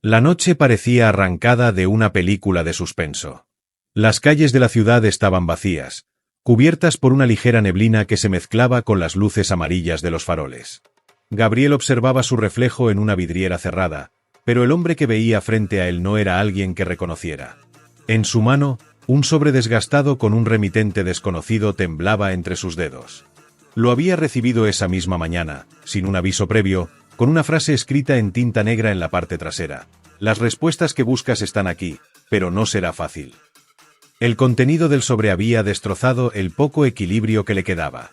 La noche parecía arrancada de una película de suspenso. Las calles de la ciudad estaban vacías, cubiertas por una ligera neblina que se mezclaba con las luces amarillas de los faroles. Gabriel observaba su reflejo en una vidriera cerrada, pero el hombre que veía frente a él no era alguien que reconociera. En su mano, un sobre desgastado con un remitente desconocido temblaba entre sus dedos. Lo había recibido esa misma mañana, sin un aviso previo, con una frase escrita en tinta negra en la parte trasera. Las respuestas que buscas están aquí, pero no será fácil. El contenido del sobre había destrozado el poco equilibrio que le quedaba.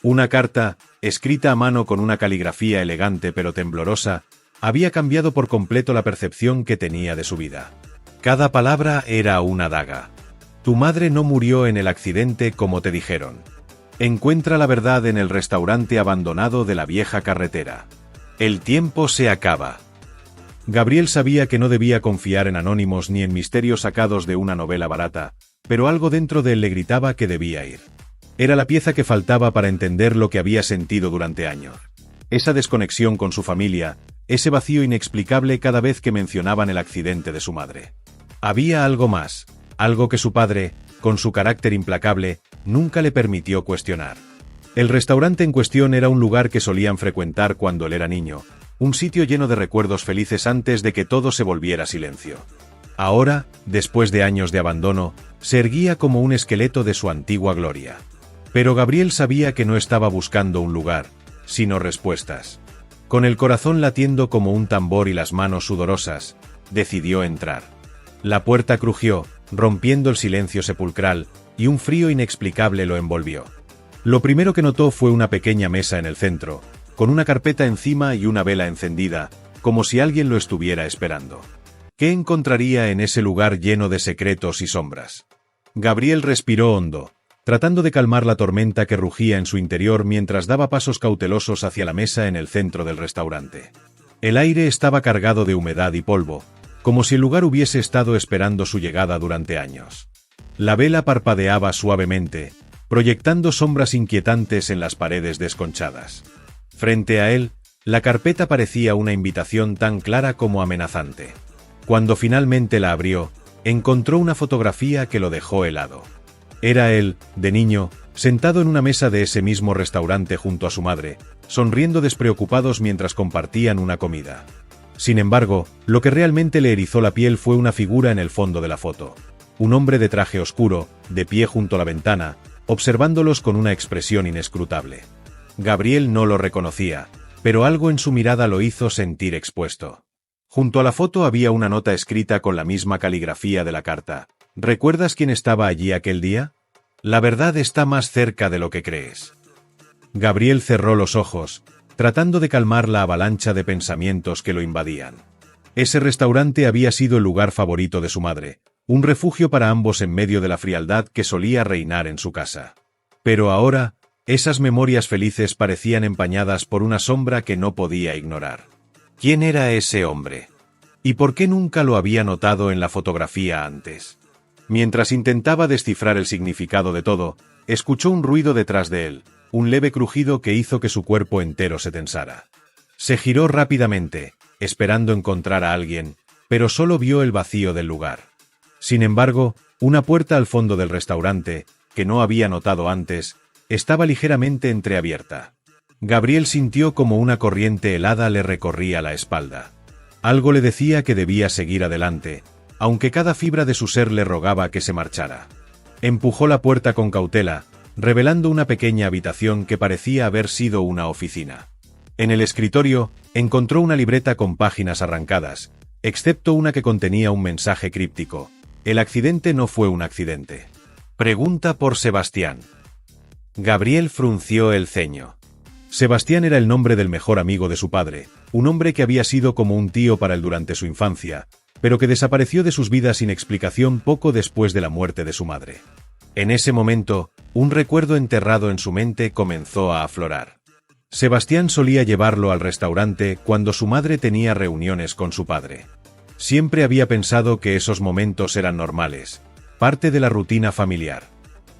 Una carta, escrita a mano con una caligrafía elegante pero temblorosa, había cambiado por completo la percepción que tenía de su vida. Cada palabra era una daga. Tu madre no murió en el accidente como te dijeron. Encuentra la verdad en el restaurante abandonado de la vieja carretera. El tiempo se acaba. Gabriel sabía que no debía confiar en anónimos ni en misterios sacados de una novela barata, pero algo dentro de él le gritaba que debía ir. Era la pieza que faltaba para entender lo que había sentido durante años. Esa desconexión con su familia, ese vacío inexplicable cada vez que mencionaban el accidente de su madre. Había algo más, algo que su padre, con su carácter implacable, nunca le permitió cuestionar. El restaurante en cuestión era un lugar que solían frecuentar cuando él era niño, un sitio lleno de recuerdos felices antes de que todo se volviera silencio. Ahora, después de años de abandono, se erguía como un esqueleto de su antigua gloria. Pero Gabriel sabía que no estaba buscando un lugar, sino respuestas. Con el corazón latiendo como un tambor y las manos sudorosas, decidió entrar. La puerta crujió, rompiendo el silencio sepulcral, y un frío inexplicable lo envolvió. Lo primero que notó fue una pequeña mesa en el centro, con una carpeta encima y una vela encendida, como si alguien lo estuviera esperando. ¿Qué encontraría en ese lugar lleno de secretos y sombras? Gabriel respiró hondo, tratando de calmar la tormenta que rugía en su interior mientras daba pasos cautelosos hacia la mesa en el centro del restaurante. El aire estaba cargado de humedad y polvo, como si el lugar hubiese estado esperando su llegada durante años. La vela parpadeaba suavemente, proyectando sombras inquietantes en las paredes desconchadas. Frente a él, la carpeta parecía una invitación tan clara como amenazante. Cuando finalmente la abrió, encontró una fotografía que lo dejó helado. Era él, de niño, sentado en una mesa de ese mismo restaurante junto a su madre, sonriendo despreocupados mientras compartían una comida. Sin embargo, lo que realmente le erizó la piel fue una figura en el fondo de la foto. Un hombre de traje oscuro, de pie junto a la ventana, observándolos con una expresión inescrutable. Gabriel no lo reconocía, pero algo en su mirada lo hizo sentir expuesto. Junto a la foto había una nota escrita con la misma caligrafía de la carta. ¿Recuerdas quién estaba allí aquel día? La verdad está más cerca de lo que crees. Gabriel cerró los ojos, tratando de calmar la avalancha de pensamientos que lo invadían. Ese restaurante había sido el lugar favorito de su madre, un refugio para ambos en medio de la frialdad que solía reinar en su casa. Pero ahora, esas memorias felices parecían empañadas por una sombra que no podía ignorar. ¿Quién era ese hombre? ¿Y por qué nunca lo había notado en la fotografía antes? Mientras intentaba descifrar el significado de todo, escuchó un ruido detrás de él, un leve crujido que hizo que su cuerpo entero se tensara. Se giró rápidamente, esperando encontrar a alguien, pero solo vio el vacío del lugar. Sin embargo, una puerta al fondo del restaurante, que no había notado antes, estaba ligeramente entreabierta. Gabriel sintió como una corriente helada le recorría la espalda. Algo le decía que debía seguir adelante, aunque cada fibra de su ser le rogaba que se marchara. Empujó la puerta con cautela, revelando una pequeña habitación que parecía haber sido una oficina. En el escritorio, encontró una libreta con páginas arrancadas, excepto una que contenía un mensaje críptico. El accidente no fue un accidente. Pregunta por Sebastián. Gabriel frunció el ceño. Sebastián era el nombre del mejor amigo de su padre, un hombre que había sido como un tío para él durante su infancia, pero que desapareció de sus vidas sin explicación poco después de la muerte de su madre. En ese momento, un recuerdo enterrado en su mente comenzó a aflorar. Sebastián solía llevarlo al restaurante cuando su madre tenía reuniones con su padre. Siempre había pensado que esos momentos eran normales, parte de la rutina familiar.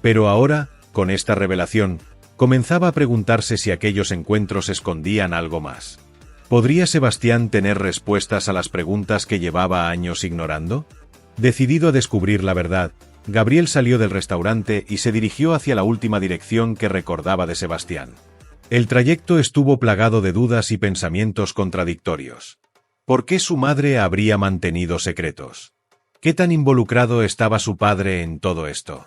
Pero ahora, con esta revelación, comenzaba a preguntarse si aquellos encuentros escondían algo más. ¿Podría Sebastián tener respuestas a las preguntas que llevaba años ignorando? Decidido a descubrir la verdad, Gabriel salió del restaurante y se dirigió hacia la última dirección que recordaba de Sebastián. El trayecto estuvo plagado de dudas y pensamientos contradictorios. ¿Por qué su madre habría mantenido secretos? ¿Qué tan involucrado estaba su padre en todo esto?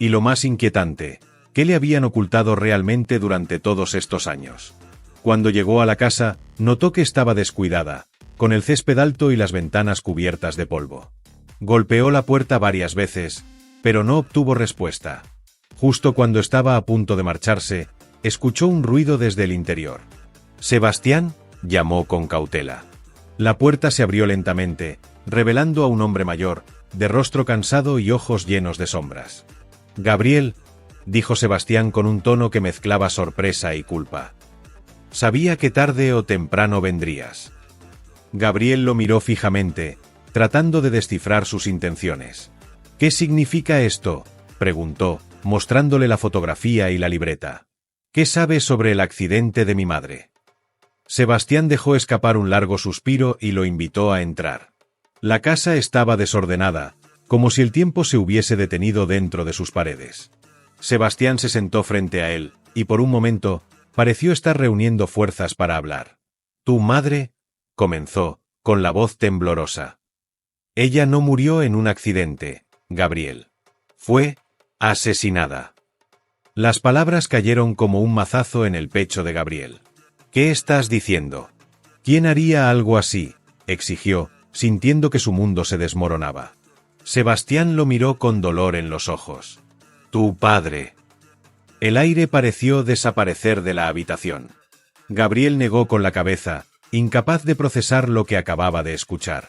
Y lo más inquietante, ¿qué le habían ocultado realmente durante todos estos años? Cuando llegó a la casa, notó que estaba descuidada, con el césped alto y las ventanas cubiertas de polvo. Golpeó la puerta varias veces, pero no obtuvo respuesta. Justo cuando estaba a punto de marcharse, escuchó un ruido desde el interior. «¿Sebastián?», llamó con cautela. La puerta se abrió lentamente, revelando a un hombre mayor, de rostro cansado y ojos llenos de sombras. «Gabriel», dijo Sebastián con un tono que mezclaba sorpresa y culpa. «Sabía que tarde o temprano vendrías». Gabriel lo miró fijamente, tratando de descifrar sus intenciones. «¿Qué significa esto?», preguntó, mostrándole la fotografía y la libreta. «¿Qué sabes sobre el accidente de mi madre?». Sebastián dejó escapar un largo suspiro y lo invitó a entrar. La casa estaba desordenada, como si el tiempo se hubiese detenido dentro de sus paredes. Sebastián se sentó frente a él, y por un momento, pareció estar reuniendo fuerzas para hablar. «¿Tu madre?», comenzó, con la voz temblorosa. «Ella no murió en un accidente, Gabriel. Fue asesinada». Las palabras cayeron como un mazazo en el pecho de Gabriel. «¿Qué estás diciendo?». «¿Quién haría algo así?», exigió, sintiendo que su mundo se desmoronaba. Sebastián lo miró con dolor en los ojos. «Tu padre». El aire pareció desaparecer de la habitación. Gabriel negó con la cabeza, incapaz de procesar lo que acababa de escuchar.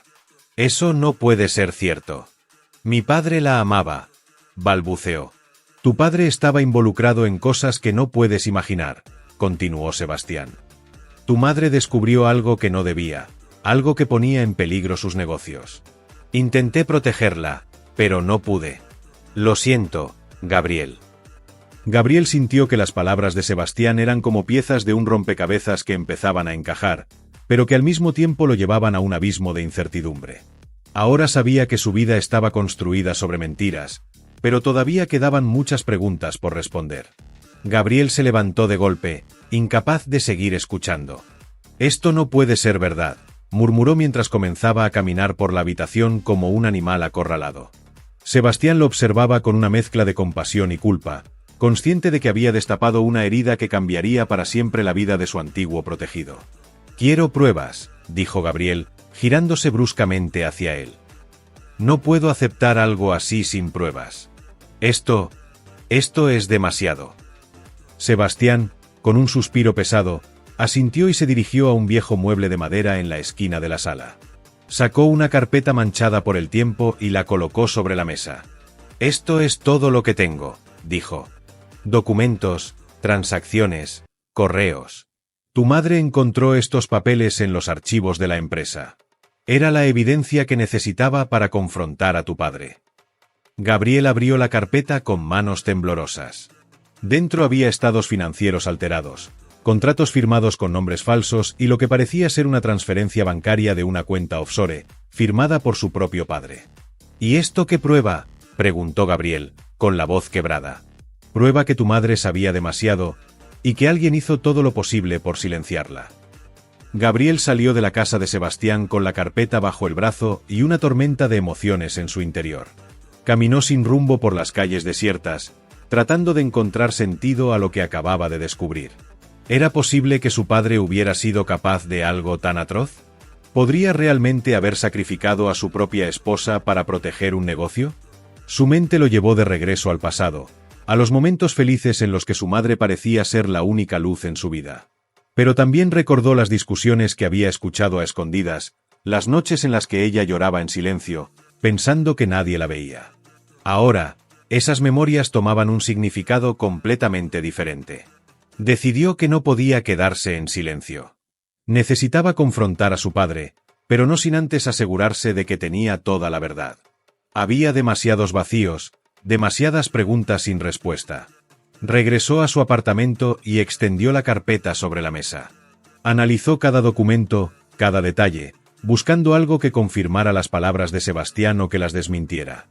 «Eso no puede ser cierto. Mi padre la amaba», balbuceó. «Tu padre estaba involucrado en cosas que no puedes imaginar», continuó Sebastián. «Tu madre descubrió algo que no debía, algo que ponía en peligro sus negocios. Intenté protegerla, pero no pude. Lo siento, Gabriel». Gabriel sintió que las palabras de Sebastián eran como piezas de un rompecabezas que empezaban a encajar, pero que al mismo tiempo lo llevaban a un abismo de incertidumbre. Ahora sabía que su vida estaba construida sobre mentiras, pero todavía quedaban muchas preguntas por responder. Gabriel se levantó de golpe, incapaz de seguir escuchando. «Esto no puede ser verdad», murmuró mientras comenzaba a caminar por la habitación como un animal acorralado. Sebastián lo observaba con una mezcla de compasión y culpa, consciente de que había destapado una herida que cambiaría para siempre la vida de su antiguo protegido. «Quiero pruebas», dijo Gabriel, girándose bruscamente hacia él. «No puedo aceptar algo así sin pruebas. Esto es demasiado». Sebastián, con un suspiro pesado, asintió y se dirigió a un viejo mueble de madera en la esquina de la sala. Sacó una carpeta manchada por el tiempo y la colocó sobre la mesa. «Esto es todo lo que tengo», dijo. «Documentos, transacciones, correos. Tu madre encontró estos papeles en los archivos de la empresa. Era la evidencia que necesitaba para confrontar a tu padre». Gabriel abrió la carpeta con manos temblorosas. Dentro había estados financieros alterados, contratos firmados con nombres falsos y lo que parecía ser una transferencia bancaria de una cuenta offshore, firmada por su propio padre. «¿Y esto qué prueba?», preguntó Gabriel, con la voz quebrada. «Prueba que tu madre sabía demasiado y que alguien hizo todo lo posible por silenciarla». Gabriel salió de la casa de Sebastián con la carpeta bajo el brazo y una tormenta de emociones en su interior. Caminó sin rumbo por las calles desiertas, tratando de encontrar sentido a lo que acababa de descubrir. ¿Era posible que su padre hubiera sido capaz de algo tan atroz? ¿Podría realmente haber sacrificado a su propia esposa para proteger un negocio? Su mente lo llevó de regreso al pasado, a los momentos felices en los que su madre parecía ser la única luz en su vida. Pero también recordó las discusiones que había escuchado a escondidas, las noches en las que ella lloraba en silencio, pensando que nadie la veía. Ahora, esas memorias tomaban un significado completamente diferente. Decidió que no podía quedarse en silencio. Necesitaba confrontar a su padre, pero no sin antes asegurarse de que tenía toda la verdad. Había demasiados vacíos, demasiadas preguntas sin respuesta. Regresó a su apartamento y extendió la carpeta sobre la mesa. Analizó cada documento, cada detalle, buscando algo que confirmara las palabras de Sebastián o que las desmintiera.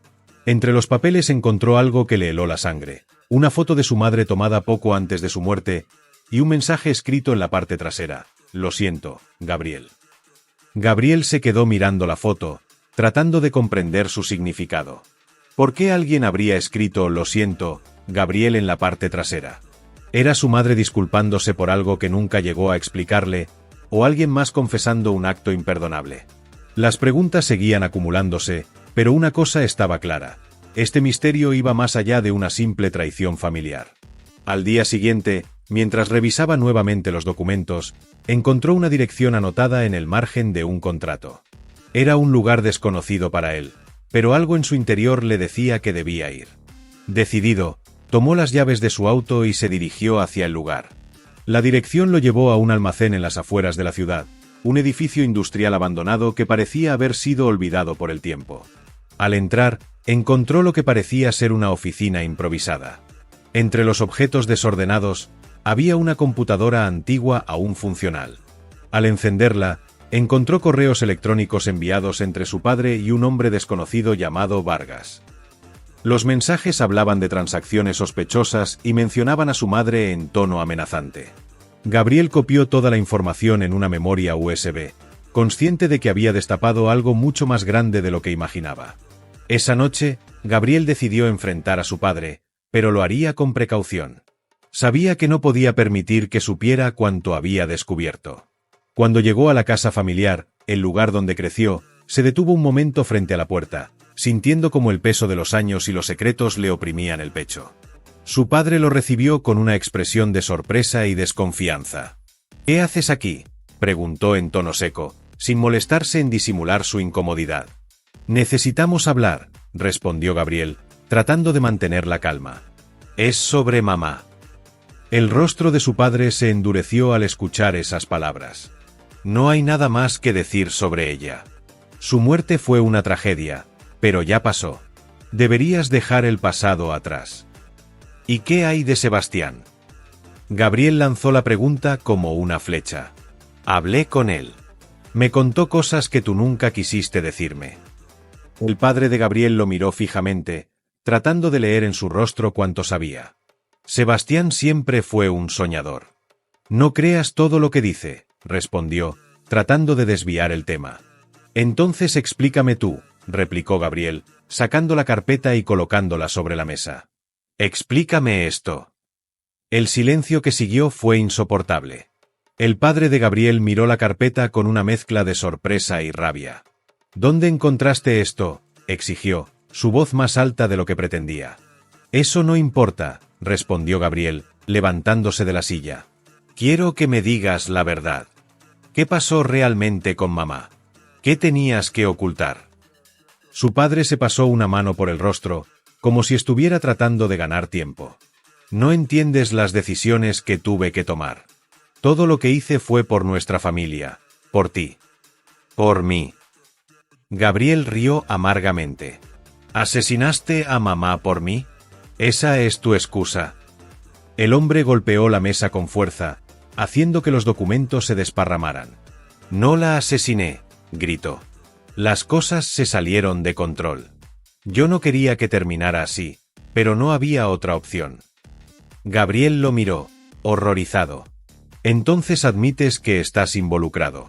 Entre los papeles encontró algo que le heló la sangre, una foto de su madre tomada poco antes de su muerte, y un mensaje escrito en la parte trasera: «Lo siento, Gabriel». Gabriel se quedó mirando la foto, tratando de comprender su significado. ¿Por qué alguien habría escrito «Lo siento, Gabriel» en la parte trasera? ¿Era su madre disculpándose por algo que nunca llegó a explicarle, o alguien más confesando un acto imperdonable? Las preguntas seguían acumulándose, pero una cosa estaba clara: este misterio iba más allá de una simple traición familiar. Al día siguiente, mientras revisaba nuevamente los documentos, encontró una dirección anotada en el margen de un contrato. Era un lugar desconocido para él, pero algo en su interior le decía que debía ir. Decidido, tomó las llaves de su auto y se dirigió hacia el lugar. La dirección lo llevó a un almacén en las afueras de la ciudad, un edificio industrial abandonado que parecía haber sido olvidado por el tiempo. Al entrar, encontró lo que parecía ser una oficina improvisada. Entre los objetos desordenados, había una computadora antigua aún funcional. Al encenderla, encontró correos electrónicos enviados entre su padre y un hombre desconocido llamado Vargas. Los mensajes hablaban de transacciones sospechosas y mencionaban a su madre en tono amenazante. Gabriel copió toda la información en una memoria USB, consciente de que había destapado algo mucho más grande de lo que imaginaba. Esa noche, Gabriel decidió enfrentar a su padre, pero lo haría con precaución. Sabía que no podía permitir que supiera cuanto había descubierto. Cuando llegó a la casa familiar, el lugar donde creció, se detuvo un momento frente a la puerta, sintiendo como el peso de los años y los secretos le oprimían el pecho. Su padre lo recibió con una expresión de sorpresa y desconfianza. «¿Qué haces aquí?», preguntó en tono seco, sin molestarse en disimular su incomodidad. «Necesitamos hablar», respondió Gabriel, tratando de mantener la calma. «Es sobre mamá». El rostro de su padre se endureció al escuchar esas palabras. «No hay nada más que decir sobre ella. Su muerte fue una tragedia, pero ya pasó. Deberías dejar el pasado atrás». «¿Y qué hay de Sebastián?». Gabriel lanzó la pregunta como una flecha. «Hablé con él. Me contó cosas que tú nunca quisiste decirme». El padre de Gabriel lo miró fijamente, tratando de leer en su rostro cuanto sabía. «Sebastián siempre fue un soñador». «No creas todo lo que dice», respondió, tratando de desviar el tema. «Entonces explícame tú», replicó Gabriel, sacando la carpeta y colocándola sobre la mesa. «Explícame esto». El silencio que siguió fue insoportable. El padre de Gabriel miró la carpeta con una mezcla de sorpresa y rabia. «¿Dónde encontraste esto?», exigió, su voz más alta de lo que pretendía. «Eso no importa», respondió Gabriel, levantándose de la silla. «Quiero que me digas la verdad. ¿Qué pasó realmente con mamá? ¿Qué tenías que ocultar?». Su padre se pasó una mano por el rostro, como si estuviera tratando de ganar tiempo. «No entiendes las decisiones que tuve que tomar. Todo lo que hice fue por nuestra familia, por ti. Por mí». Gabriel rió amargamente. «¿Asesinaste a mamá por mí? ¿Esa es tu excusa?». El hombre golpeó la mesa con fuerza, haciendo que los documentos se desparramaran. «No la asesiné», gritó. «Las cosas se salieron de control. Yo no quería que terminara así, pero no había otra opción». Gabriel lo miró, horrorizado. «Entonces admites que estás involucrado».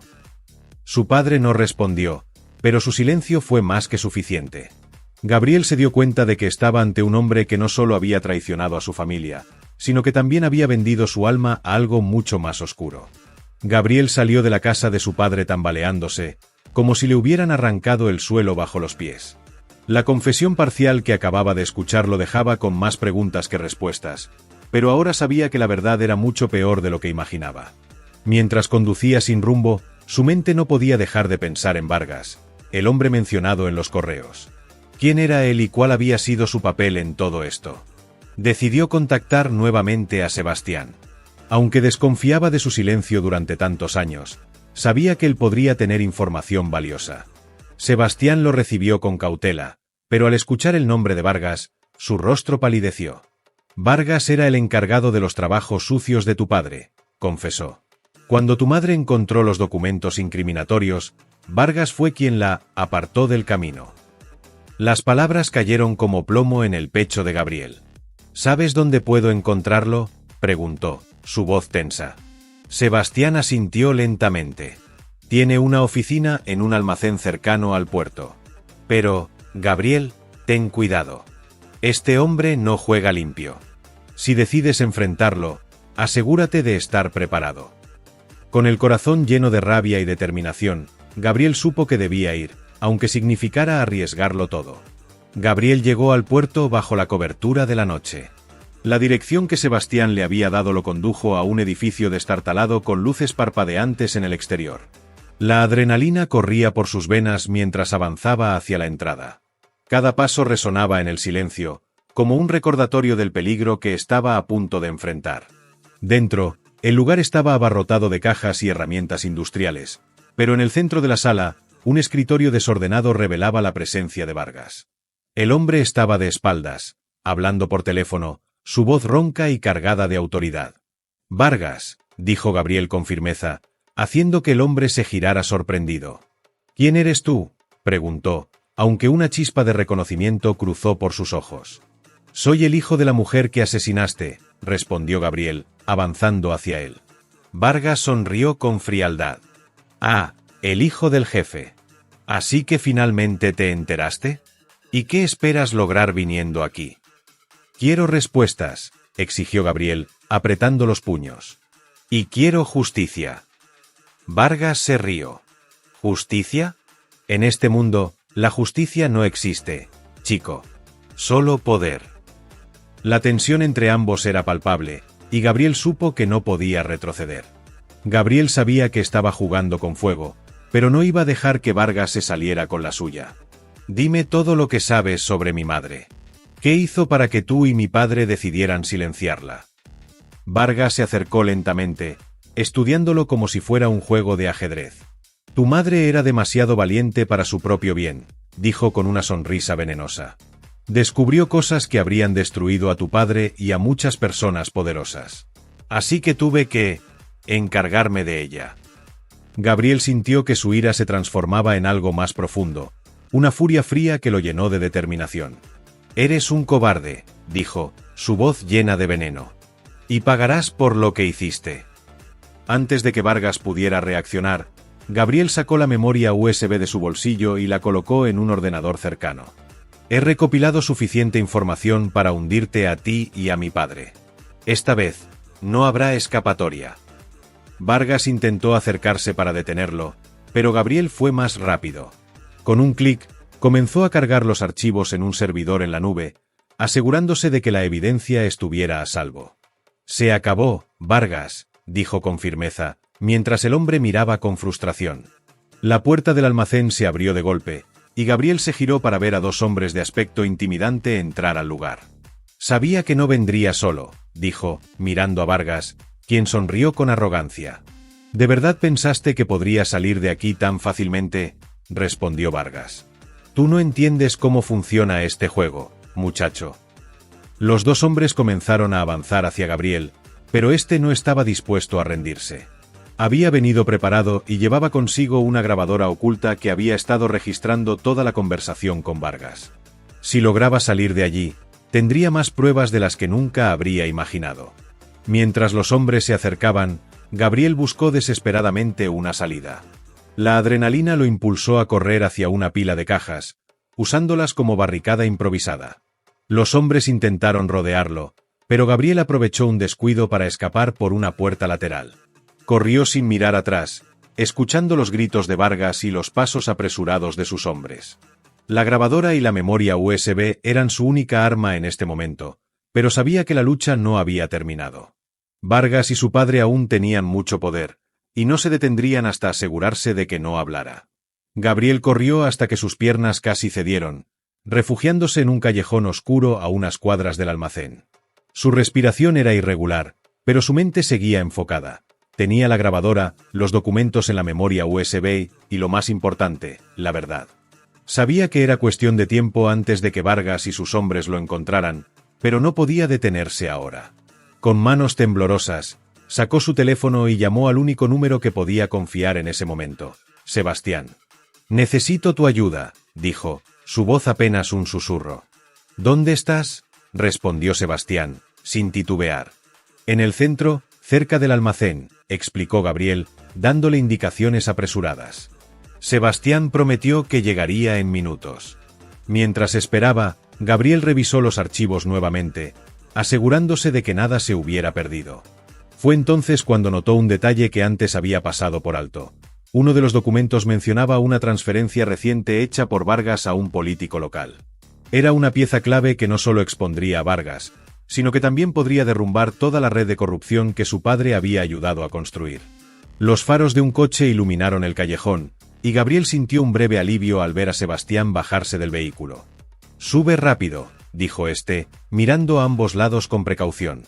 Su padre no respondió, pero su silencio fue más que suficiente. Gabriel se dio cuenta de que estaba ante un hombre que no solo había traicionado a su familia, sino que también había vendido su alma a algo mucho más oscuro. Gabriel salió de la casa de su padre tambaleándose, como si le hubieran arrancado el suelo bajo los pies. La confesión parcial que acababa de escuchar lo dejaba con más preguntas que respuestas, pero ahora sabía que la verdad era mucho peor de lo que imaginaba. Mientras conducía sin rumbo, su mente no podía dejar de pensar en Vargas, el hombre mencionado en los correos. ¿Quién era él y cuál había sido su papel en todo esto? Decidió contactar nuevamente a Sebastián. Aunque desconfiaba de su silencio durante tantos años, sabía que él podría tener información valiosa. Sebastián lo recibió con cautela, pero al escuchar el nombre de Vargas, su rostro palideció. «Vargas era el encargado de los trabajos sucios de tu padre», confesó. Cuando tu madre encontró los documentos incriminatorios, Vargas fue quien la apartó del camino. Las palabras cayeron como plomo en el pecho de Gabriel. ¿Sabes dónde puedo encontrarlo?, preguntó, su voz tensa. Sebastián asintió lentamente. Tiene una oficina en un almacén cercano al puerto. Pero, Gabriel, ten cuidado. Este hombre no juega limpio. Si decides enfrentarlo, asegúrate de estar preparado. Con el corazón lleno de rabia y determinación, Gabriel supo que debía ir, aunque significara arriesgarlo todo. Gabriel llegó al puerto bajo la cobertura de la noche. La dirección que Sebastián le había dado lo condujo a un edificio destartalado con luces parpadeantes en el exterior. La adrenalina corría por sus venas mientras avanzaba hacia la entrada. Cada paso resonaba en el silencio, como un recordatorio del peligro que estaba a punto de enfrentar. Dentro, el lugar estaba abarrotado de cajas y herramientas industriales, pero en el centro de la sala, un escritorio desordenado revelaba la presencia de Vargas. El hombre estaba de espaldas, hablando por teléfono, su voz ronca y cargada de autoridad. «Vargas», dijo Gabriel con firmeza, haciendo que el hombre se girara sorprendido. «¿Quién eres tú?», preguntó, aunque una chispa de reconocimiento cruzó por sus ojos. «Soy el hijo de la mujer que asesinaste», respondió Gabriel, avanzando hacia él. Vargas sonrió con frialdad. «Ah, el hijo del jefe. ¿Así que finalmente te enteraste? ¿Y qué esperas lograr viniendo aquí?» «Quiero respuestas», exigió Gabriel, apretando los puños. «Y quiero justicia». Vargas se rió. ¿Justicia? En este mundo, la justicia no existe, chico. Solo poder. La tensión entre ambos era palpable, y Gabriel supo que no podía retroceder. Gabriel sabía que estaba jugando con fuego, pero no iba a dejar que Vargas se saliera con la suya. «Dime todo lo que sabes sobre mi madre. ¿Qué hizo para que tú y mi padre decidieran silenciarla?» Vargas se acercó lentamente, estudiándolo como si fuera un juego de ajedrez. «Tu madre era demasiado valiente para su propio bien», dijo con una sonrisa venenosa. «Descubrió cosas que habrían destruido a tu padre y a muchas personas poderosas. Así que tuve que encargarme de ella». Gabriel sintió que su ira se transformaba en algo más profundo, una furia fría que lo llenó de determinación. «Eres un cobarde», dijo, su voz llena de veneno. «Y pagarás por lo que hiciste». Antes de que Vargas pudiera reaccionar, Gabriel sacó la memoria USB de su bolsillo y la colocó en un ordenador cercano. «He recopilado suficiente información para hundirte a ti y a mi padre. Esta vez, no habrá escapatoria». Vargas intentó acercarse para detenerlo, pero Gabriel fue más rápido. Con un clic, comenzó a cargar los archivos en un servidor en la nube, asegurándose de que la evidencia estuviera a salvo. «Se acabó, Vargas», dijo con firmeza, mientras el hombre miraba con frustración. La puerta del almacén se abrió de golpe, y Gabriel se giró para ver a dos hombres de aspecto intimidante entrar al lugar. «Sabía que no vendría solo», dijo, mirando a Vargas, quien sonrió con arrogancia. «¿De verdad pensaste que podría salir de aquí tan fácilmente?», respondió Vargas. «Tú no entiendes cómo funciona este juego, muchacho». Los dos hombres comenzaron a avanzar hacia Gabriel, pero este no estaba dispuesto a rendirse. Había venido preparado y llevaba consigo una grabadora oculta que había estado registrando toda la conversación con Vargas. Si lograba salir de allí, tendría más pruebas de las que nunca habría imaginado. Mientras los hombres se acercaban, Gabriel buscó desesperadamente una salida. La adrenalina lo impulsó a correr hacia una pila de cajas, usándolas como barricada improvisada. Los hombres intentaron rodearlo, pero Gabriel aprovechó un descuido para escapar por una puerta lateral. Corrió sin mirar atrás, escuchando los gritos de Vargas y los pasos apresurados de sus hombres. La grabadora y la memoria USB eran su única arma en este momento, pero sabía que la lucha no había terminado. Vargas y su padre aún tenían mucho poder, y no se detendrían hasta asegurarse de que no hablara. Gabriel corrió hasta que sus piernas casi cedieron, refugiándose en un callejón oscuro a unas cuadras del almacén. Su respiración era irregular, pero su mente seguía enfocada. Tenía la grabadora, los documentos en la memoria USB y, lo más importante, la verdad. Sabía que era cuestión de tiempo antes de que Vargas y sus hombres lo encontraran, pero no podía detenerse ahora. Con manos temblorosas, Sacó su teléfono y llamó al único número que podía confiar en ese momento. Sebastián. Necesito tu ayuda, dijo, su voz apenas un susurro. ¿Dónde estás? Respondió Sebastián, sin titubear. En el centro, cerca del almacén, explicó Gabriel, dándole indicaciones apresuradas. Sebastián prometió que llegaría en minutos. Mientras esperaba, Gabriel revisó los archivos nuevamente, asegurándose de que nada se hubiera perdido. Fue entonces cuando notó un detalle que antes había pasado por alto. Uno de los documentos mencionaba una transferencia reciente hecha por Vargas a un político local. Era una pieza clave que no solo expondría a Vargas, sino que también podría derrumbar toda la red de corrupción que su padre había ayudado a construir. Los faros de un coche iluminaron el callejón, y Gabriel sintió un breve alivio al ver a Sebastián bajarse del vehículo. «Sube rápido», dijo este, mirando a ambos lados con precaución.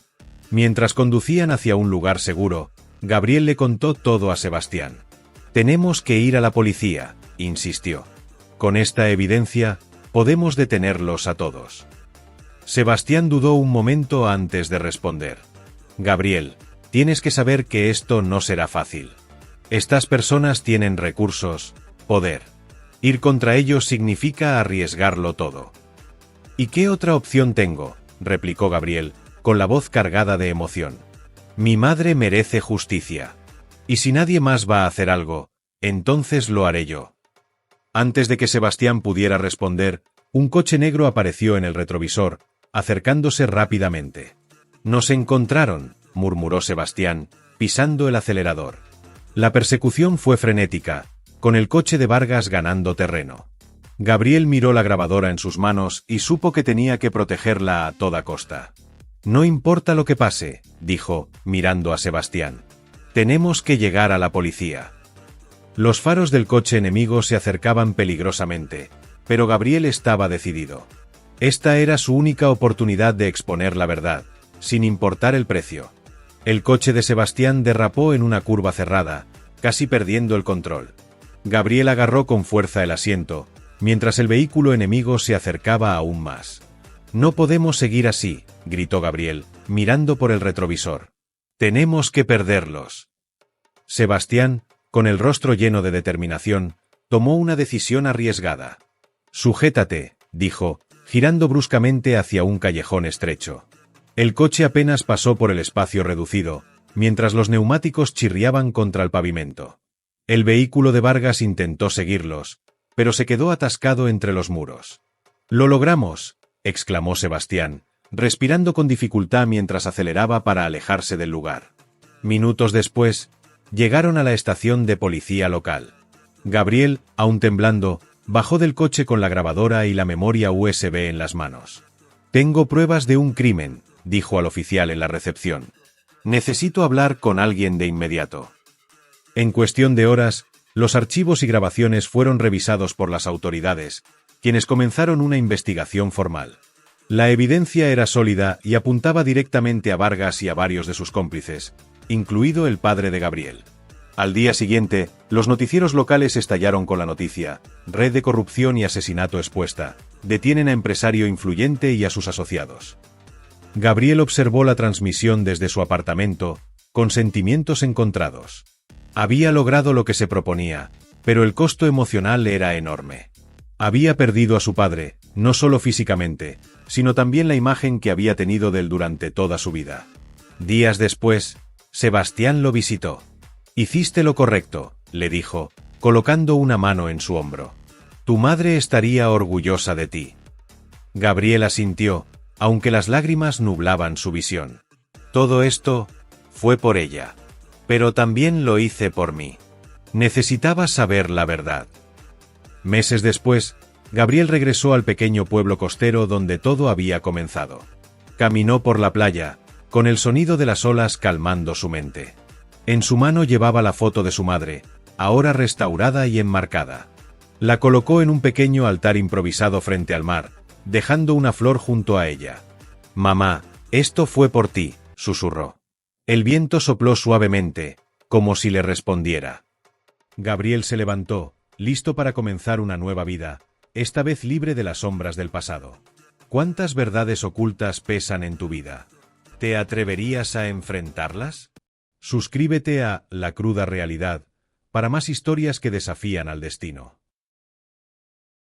Mientras conducían hacia un lugar seguro, Gabriel le contó todo a Sebastián. «Tenemos que ir a la policía», insistió. «Con esta evidencia, podemos detenerlos a todos». Sebastián dudó un momento antes de responder. «Gabriel, tienes que saber que esto no será fácil. Estas personas tienen recursos, poder. Ir contra ellos significa arriesgarlo todo». «¿Y qué otra opción tengo?», replicó Gabriel, con la voz cargada de emoción. «Mi madre merece justicia. Y si nadie más va a hacer algo, entonces lo haré yo». Antes de que Sebastián pudiera responder, un coche negro apareció en el retrovisor, acercándose rápidamente. «Nos encontraron», murmuró Sebastián, pisando el acelerador. La persecución fue frenética, con el coche de Vargas ganando terreno. Gabriel miró la grabadora en sus manos y supo que tenía que protegerla a toda costa. «No importa lo que pase», dijo, mirando a Sebastián. «Tenemos que llegar a la policía». Los faros del coche enemigo se acercaban peligrosamente, pero Gabriel estaba decidido. Esta era su única oportunidad de exponer la verdad, sin importar el precio. El coche de Sebastián derrapó en una curva cerrada, casi perdiendo el control. Gabriel agarró con fuerza el asiento, mientras el vehículo enemigo se acercaba aún más. «No podemos seguir así», gritó Gabriel, mirando por el retrovisor. «Tenemos que perderlos». Sebastián, con el rostro lleno de determinación, tomó una decisión arriesgada. «Sujétate», dijo, girando bruscamente hacia un callejón estrecho. El coche apenas pasó por el espacio reducido, mientras los neumáticos chirriaban contra el pavimento. El vehículo de Vargas intentó seguirlos, pero se quedó atascado entre los muros. «¡Lo logramos!», exclamó Sebastián, respirando con dificultad mientras aceleraba para alejarse del lugar. Minutos después, llegaron a la estación de policía local. Gabriel, aún temblando, bajó del coche con la grabadora y la memoria USB en las manos. «Tengo pruebas de un crimen», dijo al oficial en la recepción. «Necesito hablar con alguien de inmediato». En cuestión de horas, los archivos y grabaciones fueron revisados por las autoridades, quienes comenzaron una investigación formal. La evidencia era sólida y apuntaba directamente a Vargas y a varios de sus cómplices, incluido el padre de Gabriel. Al día siguiente, los noticieros locales estallaron con la noticia: red de corrupción y asesinato expuesta, detienen a empresario influyente y a sus asociados. Gabriel observó la transmisión desde su apartamento, con sentimientos encontrados. Había logrado lo que se proponía, pero el costo emocional era enorme. Había perdido a su padre, no solo físicamente, sino también la imagen que había tenido de él durante toda su vida. Días después, Sebastián lo visitó. «Hiciste lo correcto», le dijo, colocando una mano en su hombro. «Tu madre estaría orgullosa de ti». Gabriel asintió, aunque las lágrimas nublaban su visión. «Todo esto fue por ella. Pero también lo hice por mí. Necesitaba saber la verdad». Meses después, Gabriel regresó al pequeño pueblo costero donde todo había comenzado. Caminó por la playa, con el sonido de las olas calmando su mente. En su mano llevaba la foto de su madre, ahora restaurada y enmarcada. La colocó en un pequeño altar improvisado frente al mar, dejando una flor junto a ella. «Mamá, esto fue por ti», susurró. El viento sopló suavemente, como si le respondiera. Gabriel se levantó, listo para comenzar una nueva vida, esta vez libre de las sombras del pasado. ¿Cuántas verdades ocultas pesan en tu vida? ¿Te atreverías a enfrentarlas? Suscríbete a La Cruda Realidad para más historias que desafían al destino.